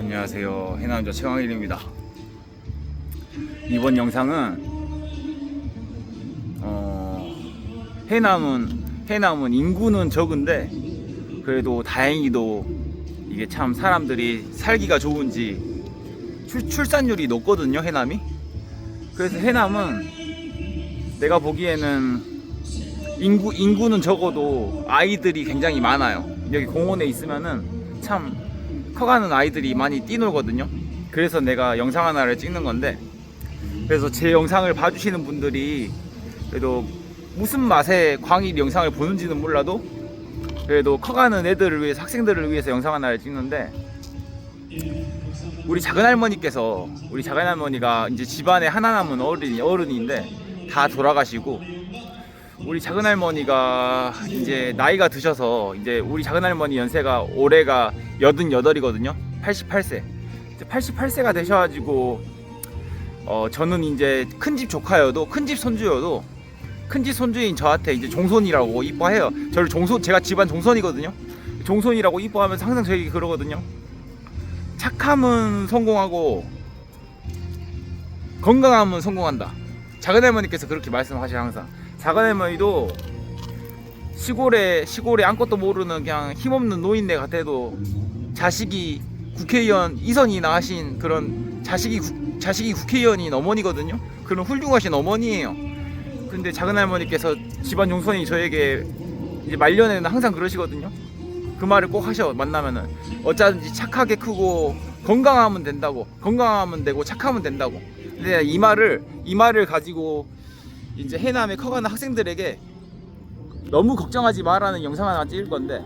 안녕하세요, 해남자 최광일입니다. 이번 영상은 해남은 인구는 적은데 그래도 다행히도 이게 참 사람들이 살기가 좋은지 출산율이 높거든요, 해남이. 그래서 해남은 내가 보기에는 인구는 적어도 아이들이 굉장히 많아요. 여기 공원에 있으면은 참 커가는 아이들이 많이 뛰놀거든요. 그래서 내가 영상 하나를 찍는 건데, 그래서 제 영상을 봐주시는 분들이 그래도 무슨 맛에 광일 영상을 보는지는 몰라도 그래도 커가는 애들을 위해서, 학생들을 위해서 영상 하나를 찍는데, 우리 작은할머니가 이제 집안에 하나 남은 어른인데 다 돌아가시고, 우리 작은할머니가 이제 나이가 드셔서, 이제 우리 작은할머니 연세가 올해가 88이거든요. 88세. 88세가 되셔가지고 저는 이제 큰집 조카여도, 큰집 손주여도, 큰집 손주인 저한테 이제 종손이라고 이뻐해요. 저를 제가 집안 종손이거든요. 종손이라고 이뻐하면서 항상 저에게 그러거든요. 착함은 성공하고 건강하면 성공한다. 작은할머니께서 그렇게 말씀하셔요, 항상. 작은할머니도 시골에 아무것도 모르는 그냥 힘없는 노인네 같아도 자식이 국회의원 이선이나 하신 그런 자식이 국회의원인 어머니거든요. 그런 훌륭하신 어머니예요. 근데 작은할머니께서 집안 종손이 저에게 이제 말년에는 항상 그러시거든요. 그 말을 꼭 하셔. 만나면은 어쩌든지 착하게 크고 건강하면 된다고, 건강하면 되고 착하면 된다고. 근데 이 말을 가지고 이제 해남에 커가는 학생들에게 너무 걱정하지 마라는 영상 하나 찍을 건데,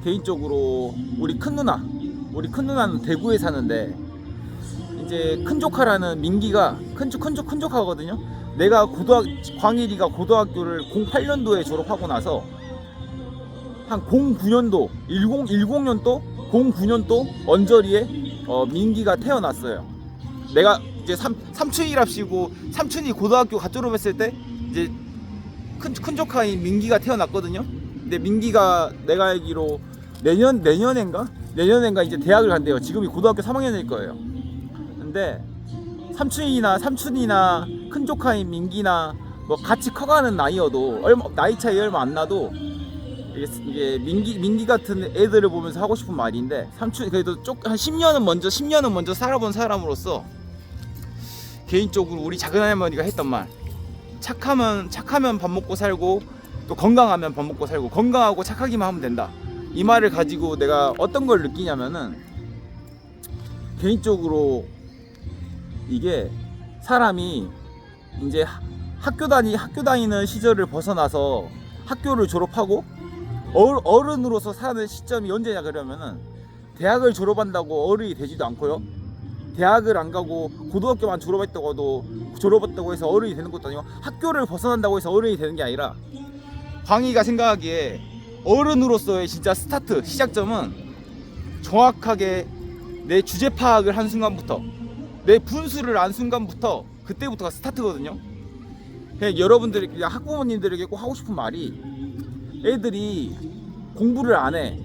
개인적으로 우리 큰 누나는 대구에 사는데, 이제 큰 조카라는 민기가 큰 조카거든요. 광일이가 고등학교를 08년도에 졸업하고 나서 한 09년도 09년도 언저리에 민기가 태어났어요. 내가 이제 삼촌이랍시고, 삼촌이 고등학교 갓 졸업했을 때 이제 큰 조카인 민기가 태어났거든요. 근데 민기가 내가 알기로 내년엔가 이제 대학을 간대요. 지금이 고등학교 3학년일 거예요. 근데 삼촌이나 큰 조카인 민기나 뭐 같이 커가는 나이여도, 나이 차이 얼마 안 나도, 이게 민기 같은 애들을 보면서 하고 싶은 말인데, 삼촌 그래도 한 10년은 먼저 살아본 사람으로서 개인적으로 우리 작은할머니가 했던 말, 착하면 밥 먹고 살고, 또 건강하면 밥 먹고 살고, 건강하고 착하기만 하면 된다. 이 말을 가지고 내가 어떤 걸 느끼냐면은, 개인적으로 이게 사람이 이제 학교 다니는 시절을 벗어나서 학교를 졸업하고 어른으로서 사는 시점이 언제냐 그러면은, 대학을 졸업한다고 어른이 되지도 않고요. 대학을 안 가고 고등학교만 졸업했다고 해서 어른이 되는 것도 아니고, 학교를 벗어난다고 해서 어른이 되는 게 아니라, 광희가 생각하기에 어른으로서의 진짜 시작점은 정확하게 내 주제 파악을 한 순간부터, 내 분수를 안 순간부터, 그때부터가 스타트거든요. 그냥 여러분들이, 그냥 학부모님들에게 꼭 하고 싶은 말이, 애들이 공부를 안 해,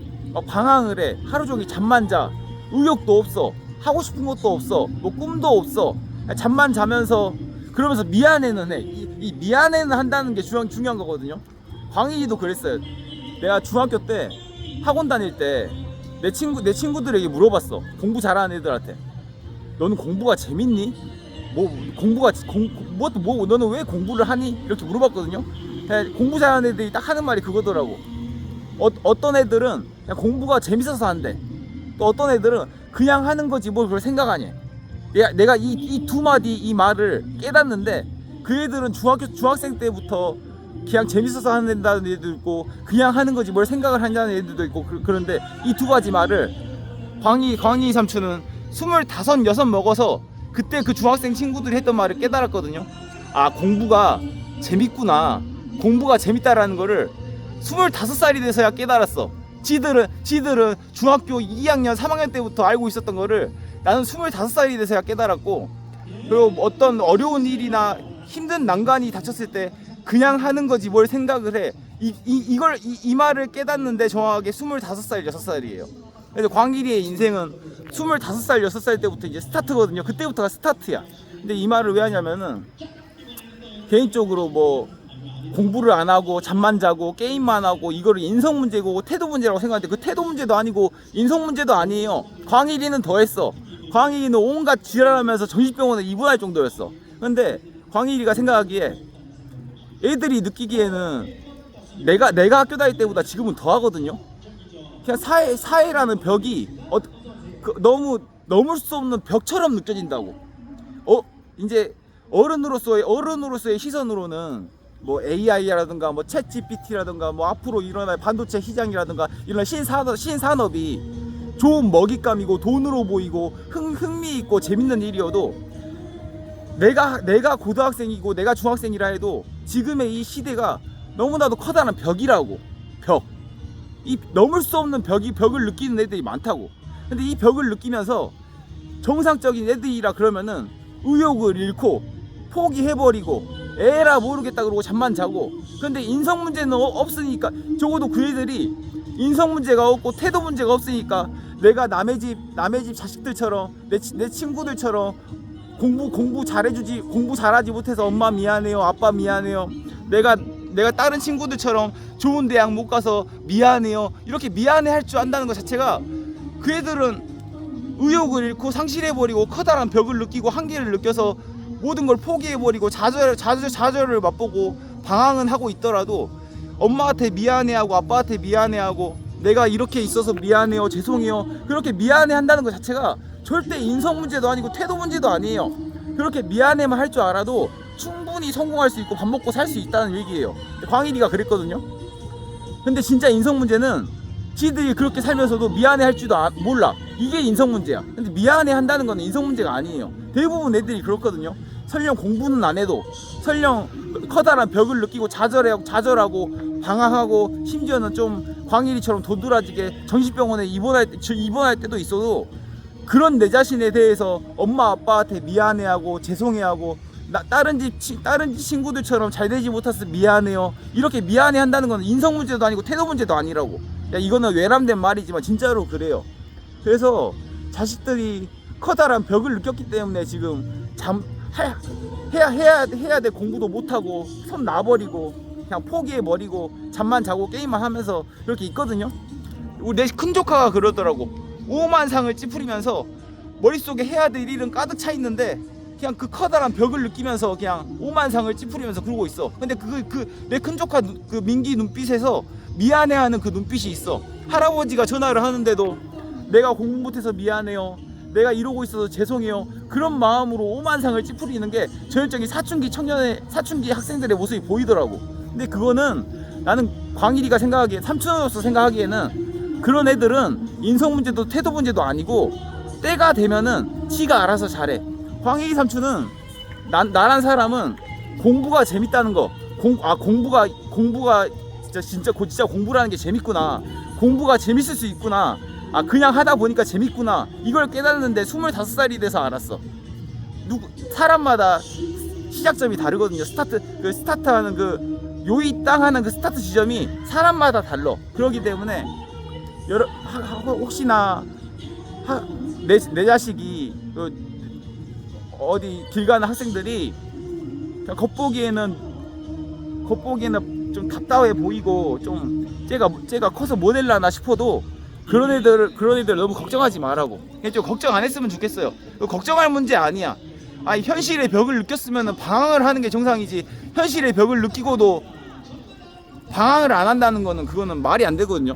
방황을 해, 하루 종일 잠만 자, 의욕도 없어, 하고 싶은 것도 없어, 뭐 꿈도 없어, 잠만 자면서 그러면서 미안해는 해. 이 미안해는 한다는 게 중요한 거거든요. 광일이도 그랬어요. 내가 중학교 때 학원 다닐 때 내 친구들에게 물어봤어. 공부 잘하는 애들한테, 너는 공부가 재밌니? 너는 왜 공부를 하니? 이렇게 물어봤거든요. 공부 잘하는 애들이 딱 하는 말이 그거더라고. 어떤 애들은 그냥 공부가 재밌어서 한대. 또 어떤 애들은 그냥 하는 거지 뭘 그걸 생각 안 해. 내가 이 두 마디 이 말을 깨닫는데, 그 애들은 중학생 때부터 그냥 재밌어서 하는 애들도 있고, 그냥 하는 거지 뭘 생각을 한다는 애들도 있고, 그런데 이 두 가지 말을 광희 삼촌은 25, 6 먹어서 그때 그 중학생 친구들이 했던 말을 깨달았거든요. 아, 공부가 재밌구나, 공부가 재밌다라는 거를 25살이 돼서야 깨달았어. 지들은 중학교 2학년 3학년 때부터 알고 있었던 거를 나는 25살이 돼서야 깨달았고, 그리고 어떤 어려운 일이나 힘든 난관이 닥쳤을 때 그냥 하는 거지 뭘 생각을 해. 이 말을 깨닫는데 정확하게 25살, 6살이에요. 그래서 광일이의 인생은 25살, 6살 때부터 이제 스타트거든요. 그때부터가 스타트야. 근데 이 말을 왜 하냐면은 개인적으로 뭐 공부를 안 하고 잠만 자고 게임만 하고 이거를 인성 문제고 태도 문제라고 생각하는데 그 태도 문제도 아니고 인성 문제도 아니에요. 광일이는 더했어. 광일이는 온갖 지랄하면서 정신병원에 입원할 정도였어. 근데 광일이가 생각하기에 애들이 느끼기에는 내가 학교 다닐 때보다 지금은 더 하거든요. 그냥 사회라는 벽이 너무 넘을 수 없는 벽처럼 느껴진다고. 이제 어른으로서의 시선으로는 뭐 AI라든가 뭐 챗 GPT라든가 뭐 앞으로 일어날 반도체 시장이라든가 이런 신산업이 좋은 먹잇감이고 돈으로 보이고 흥미있고 재밌는 일이어도 내가 고등학생이고 내가 중학생이라 해도 지금의 이 시대가 너무나도 커다란 벽이라고. 이 넘을 수 없는 벽을 느끼는 애들이 많다고. 근데 이 벽을 느끼면서 정상적인 애들이라 그러면은 의욕을 잃고 포기해버리고 에라 모르겠다 그러고 잠만 자고. 근데 인성 문제는 없으니까, 적어도 그 애들이 인성 문제가 없고 태도 문제가 없으니까 내가 남의 집 자식들처럼 내 친구들처럼 공부 잘하지 못해서 엄마 미안해요, 아빠 미안해요, 내가 다른 친구들처럼 좋은 대학 못 가서 미안해요, 이렇게 미안해 할 줄 안다는 것 자체가 그 애들은 의욕을 잃고 상실해버리고 커다란 벽을 느끼고 한계를 느껴서 모든 걸 포기해버리고 좌절을 맛보고 방황은 하고 있더라도 엄마한테 미안해하고 아빠한테 미안해하고 내가 이렇게 있어서 미안해요, 죄송해요, 그렇게 미안해 한다는 것 자체가 절대 인성 문제도 아니고 태도 문제도 아니에요. 그렇게 미안해만 할 줄 알아도 충분히 성공할 수 있고 밥 먹고 살 수 있다는 얘기예요. 광일이가 그랬거든요. 근데 진짜 인성 문제는 지들이 그렇게 살면서도 미안해 할 줄도 몰라. 이게 인성 문제야. 근데 미안해 한다는 건 인성 문제가 아니에요. 대부분 애들이 그렇거든요. 설령 공부는 안 해도, 설령 커다란 벽을 느끼고 좌절하고 방황하고 심지어는 좀 광일이처럼 도드라지게 정신병원에 입원할 때도 있어도 그런 내 자신에 대해서 엄마 아빠한테 미안해하고 죄송해하고 다른 집 친구들처럼 잘 되지 못해서 미안해요, 이렇게 미안해 한다는 건 인성 문제도 아니고 태도 문제도 아니라고. 야, 이거는 외람된 말이지만 진짜로 그래요. 그래서 자식들이 커다란 벽을 느꼈기 때문에 지금 해야 될 공부도 못하고 손 놔버리고 그냥 포기해버리고 잠만 자고 게임만 하면서 그렇게 있거든요. 우리 내 큰조카가 그러더라고. 오만상을 찌푸리면서 머릿속에 해야 될 일은 가득 차 있는데 그냥 그 커다란 벽을 느끼면서 그냥 오만상을 찌푸리면서 그러고 있어. 근데 내 큰조카 그 민기 눈빛에서 미안해하는 그 눈빛이 있어. 할아버지가 전화를 하는데도 내가 공부 못해서 미안해요, 내가 이러고 있어서 죄송해요, 그런 마음으로 오만상을 찌푸리는 게 전형적인 사춘기 학생들의 모습이 보이더라고. 근데 그거는 나는 광일이가 생각하기에, 삼촌으로서 생각하기에는 그런 애들은 인성 문제도 태도 문제도 아니고 때가 되면은 지가 알아서 잘해. 광일이 삼촌은 나란 사람은 공부가 재밌다는 거, 공부가 진짜 공부라는 게 재밌구나, 공부가 재밌을 수 있구나, 그냥 하다 보니까 재밌구나, 이걸 깨닫는데 25살이 돼서 알았어. 사람마다 시작점이 다르거든요. 스타트하는 그 요이땅하는 그 스타트 지점이 사람마다 달라. 그렇기 때문에 혹시나 내 자식이 어디 길 가는 학생들이 그냥 겉보기에는 좀 답답해 보이고 좀 쟤가 커서 뭐 될라나 싶어도 그런 애들 너무 걱정하지 말라고. 좀 걱정 안 했으면 좋겠어요. 걱정할 문제 아니야. 현실의 벽을 느꼈으면 방황을 하는 게 정상이지, 현실의 벽을 느끼고도 방황을 안 한다는 거는 그거는 말이 안 되거든요.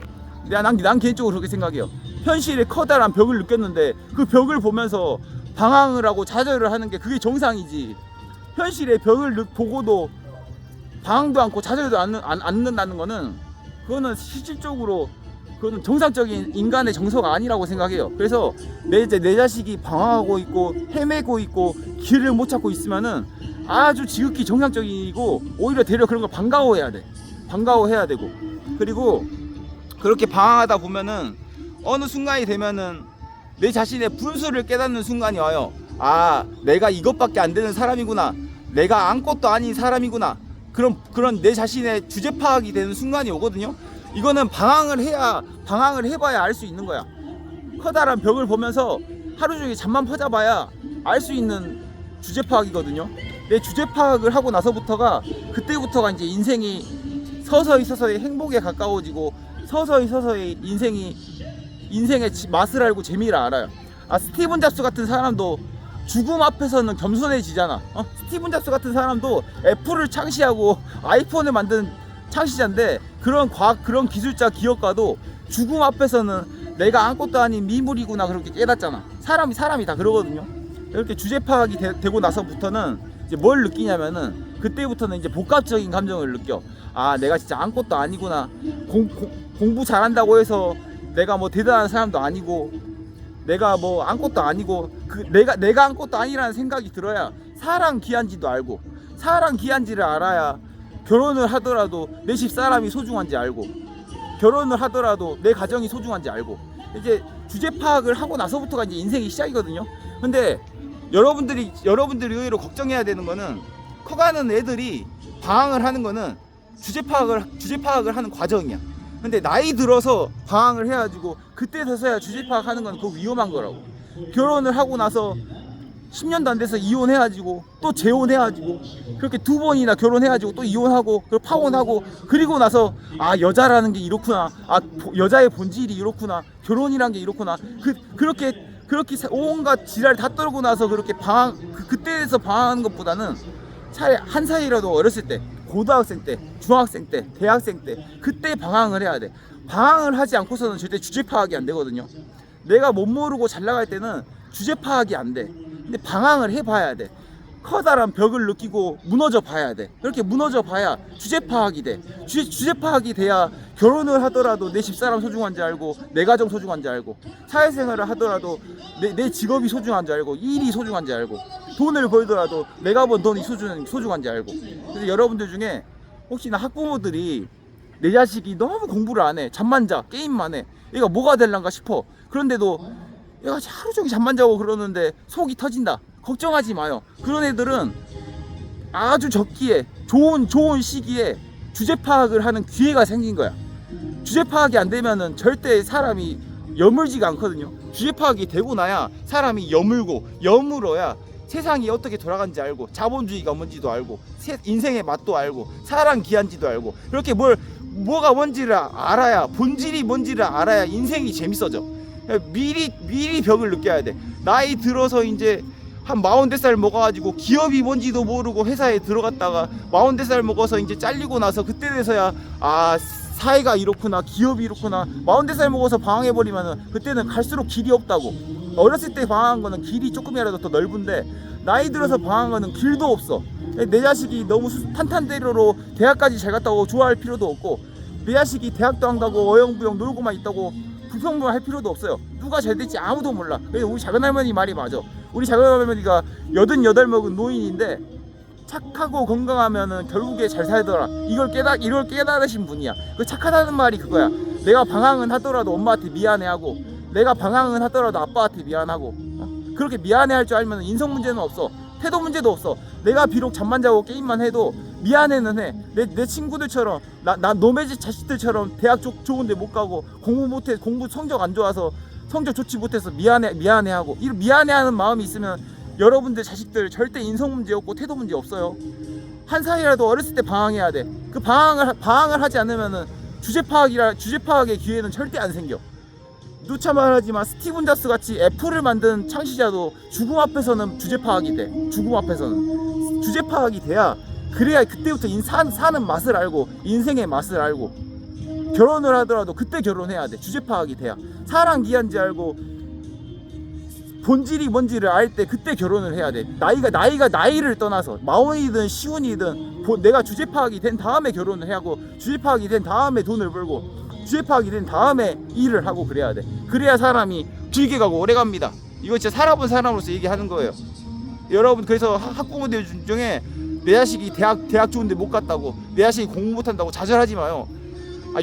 난 개인적으로 그렇게 생각해요. 현실의 커다란 벽을 느꼈는데 그 벽을 보면서 방황을 하고 좌절을 하는 게 그게 정상이지, 현실의 벽을 보고도 방황도 않고 좌절도 않는다는 거는 그거는 실질적으로 그거는 정상적인 인간의 정서가 아니라고 생각해요. 그래서 내 자식이 방황하고 있고 헤매고 있고 길을 못 찾고 있으면은 아주 지극히 정상적이고 오히려 되려 그런 걸 반가워해야 되고, 그리고 그렇게 방황하다 보면은 어느 순간이 되면은 내 자신의 분수를 깨닫는 순간이 와요. 내가 이것밖에 안 되는 사람이구나, 내가 아무것도 아닌 사람이구나, 그런 내 자신의 주제 파악이 되는 순간이 오거든요. 이거는 방황을 해봐야 알 수 있는 거야. 커다란 벽을 보면서 하루 종일 잠만 퍼자봐야 알 수 있는 주제 파악이거든요. 내 주제 파악을 하고 나서부터가 그때부터가 이제 인생이 서서히 행복에 가까워지고 서서히 인생의 맛을 알고 재미를 알아요. 스티븐 잡스 같은 사람도 죽음 앞에서는 겸손해지잖아. 스티븐 잡스 같은 사람도 애플을 창시하고 아이폰을 만든 창시자인데 그런 기술자 기업가도 죽음 앞에서는 내가 아무것도 아닌 미물이구나 그렇게 깨닫잖아. 사람이 다 그러거든요. 이렇게 주제 파악이 되고 나서부터는 이제 뭘 느끼냐면은 그때부터는 이제 복합적인 감정을 느껴. 내가 진짜 아무것도 아니구나. 공부 잘한다고 해서 내가 뭐 대단한 사람도 아니고 내가 뭐 아무것도 아니고 내가 아무것도 아니라는 생각이 들어야 사랑 귀한지도 알고 사랑 귀한지를 알아야 결혼을 하더라도 내 집사람이 소중한지 알고 결혼을 하더라도 내 가정이 소중한지 알고 이제 주제 파악을 하고 나서부터가 이제 인생이 시작이거든요. 근데 여러분들이 의외로 걱정해야 되는 거는 커가는 애들이 방황을 하는 거는 주제 파악을 하는 과정이야. 근데 나이 들어서 방황을 해가지고 그때 서서야 주제 파악하는 건 그거 위험한 거라고. 결혼을 하고 나서 10년도 안 돼서 이혼해가지고 또 재혼해가지고 그렇게 2번이나 결혼해가지고 또 이혼하고 그리고 파혼하고 그리고 나서 여자라는 게 이렇구나, 여자의 본질이 이렇구나, 결혼이란 게 이렇구나, 그렇게 온갖 지랄 다 떨고 나서 그렇게 그때에서 방황하는 것보다는 차라리 한 살이라도 어렸을 때, 고등학생 때, 중학생 때, 대학생 때 그때 방황을 해야 돼. 방황을 하지 않고서는 절대 주제 파악이 안 되거든요. 내가 못 모르고 잘 나갈 때는 주제 파악이 안 돼. 근데 방황을 해봐야 돼. 커다란 벽을 느끼고 무너져 봐야 돼. 그렇게 무너져 봐야 주제 파악이 돼. 주제 파악이 돼야 결혼을 하더라도 내 집사람 소중한지 알고 내 가정 소중한지 알고 사회생활을 하더라도 내 직업이 소중한지 알고 일이 소중한지 알고 돈을 벌더라도 내가 번 돈이 소중한지 알고. 그래서 여러분들 중에 혹시나 학부모들이 내 자식이 너무 공부를 안 해, 잠만 자, 게임만 해, 얘가 뭐가 될란가 싶어. 그런데도 얘가 하루 종일 잠만 자고 그러는데 속이 터진다. 걱정하지 마요. 그런 애들은 아주 적기에 좋은 시기에 주제 파악을 하는 기회가 생긴 거야. 주제 파악이 안 되면은 절대 사람이 여물지가 않거든요. 주제 파악이 되고 나야 사람이 여물어야 세상이 어떻게 돌아가는지 알고 자본주의가 뭔지도 알고 인생의 맛도 알고 사랑 귀한지도 알고 그렇게 뭐가 뭔지를 알아야 본질이 뭔지를 알아야 인생이 재밌어져. 미리 벽을 느껴야 돼. 나이 들어서 이제 한 40살 먹어가지고 기업이 뭔지도 모르고 회사에 들어갔다가 40살 먹어서 이제 잘리고 나서 그때 돼서야 사회가 이렇구나, 기업이 이렇구나. 40살 먹어서 방황해버리면은 그때는 갈수록 길이 없다고. 어렸을 때 방황한 거는 길이 조금이라도 더 넓은데 나이 들어서 방황한 거는 길도 없어. 내 자식이 너무 탄탄대로로 대학까지 잘 갔다 오고 좋아할 필요도 없고 내 자식이 대학도 안 가고 어영부영 놀고만 있다고 불평할 필요도 없어요. 누가 잘 될지 아무도 몰라. 그래서 우리 작은할머니 말이 맞아. 우리 작은할머니가 88 먹은 노인인데 착하고 건강하면은 결국에 잘 살더라. 이걸 깨달으신 분이야. 그 착하다는 말이 그거야. 내가 방황은 하더라도 엄마한테 미안해하고 내가 방황은 하더라도 아빠한테 미안하고 그렇게 미안해할 줄 알면 인성 문제는 없어. 태도 문제도 없어. 내가 비록 잠만 자고 게임만 해도 미안해는 해. 내 친구들처럼 나 너네 집 자식들처럼 대학 좋은데 못 가고 공부 성적 안 좋아서 성적 좋지 못해서 미안해하고 이런 미안해하는 마음이 있으면 여러분들 자식들 절대 인성 문제 없고 태도 문제 없어요. 한 살이라도 어렸을 때 방황해야 돼. 그 방황을 하지 않으면은 주제 파악의 기회는 절대 안 생겨. 누차 말하지만 스티븐 잡스 같이 애플을 만든 창시자도 죽음 앞에서는 주제 파악이 돼. 죽음 앞에서는 주제 파악이 돼야 그래야 그때부터 사는 맛을 알고 인생의 맛을 알고 결혼을 하더라도 그때 결혼해야 돼. 주제 파악이 돼야 사랑 귀한지 알고 본질이 뭔지를 알 때 그때 결혼을 해야 돼. 나이를 떠나서 마흔이든 시운이든 내가 주제 파악이 된 다음에 결혼을 하고 주제 파악이 된 다음에 돈을 벌고 주제 파악이 된 다음에 일을 하고 그래야 돼. 그래야 사람이 길게 가고 오래 갑니다. 이거 진짜 살아본 사람으로서 얘기하는 거예요. 여러분 그래서 학부모들 중에 내 자식이 대학 좋은데 못 갔다고 내 자식이 공부 못한다고 좌절하지 마요.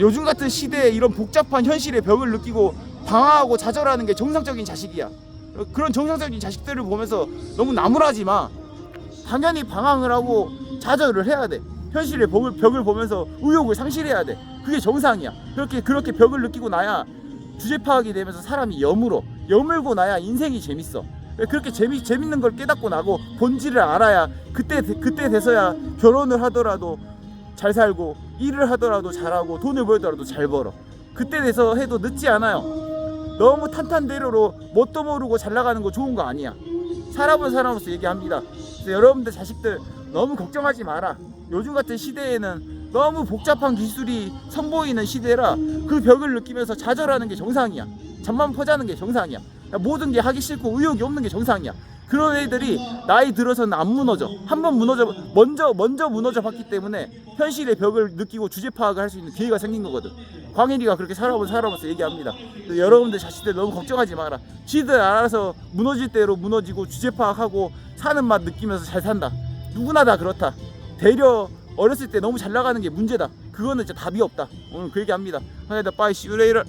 요즘 같은 시대에 이런 복잡한 현실의 벽을 느끼고 방황하고 좌절하는 게 정상적인 자식이야. 그런 정상적인 자식들을 보면서 너무 나무라지 마. 당연히 방황을 하고 좌절을 해야 돼. 현실의 벽을 보면서 의욕을 상실해야 돼. 그게 정상이야. 그렇게 벽을 느끼고 나야 주제 파악이 되면서 사람이 여물고 나야 인생이 재밌어. 그렇게 재밌는 걸 깨닫고 나고 본질을 알아야 그때 돼서야 결혼을 하더라도 잘 살고 일을 하더라도 잘하고 돈을 벌더라도 잘 벌어. 그때 돼서 해도 늦지 않아요. 너무 탄탄대로로 뭣도 모르고 잘 나가는 거 좋은 거 아니야. 살아본 사람으로서 얘기합니다. 그래서 여러분들 자식들 너무 걱정하지 마라. 요즘 같은 시대에는 너무 복잡한 기술이 선보이는 시대라 그 벽을 느끼면서 좌절하는 게 정상이야. 잠만 퍼자는 게 정상이야. 모든 게 하기 싫고 의욕이 없는 게 정상이야. 그런 애들이 나이 들어서는 안 무너져. 한번 먼저 무너져 봤기 때문에 현실의 벽을 느끼고 주제 파악을 할 수 있는 기회가 생긴 거거든. 광일이가 그렇게 살아본 사람으로서 얘기합니다. 여러분들 자식들 너무 걱정하지 마라. 지들 알아서 무너질 대로 무너지고 주제 파악하고 사는 맛 느끼면서 잘 산다. 누구나 다 그렇다. 되려 어렸을 때 너무 잘 나가는 게 문제다. 그거는 진짜 답이 없다. 오늘 그 얘기합니다. 하여튼 빠이 see you later.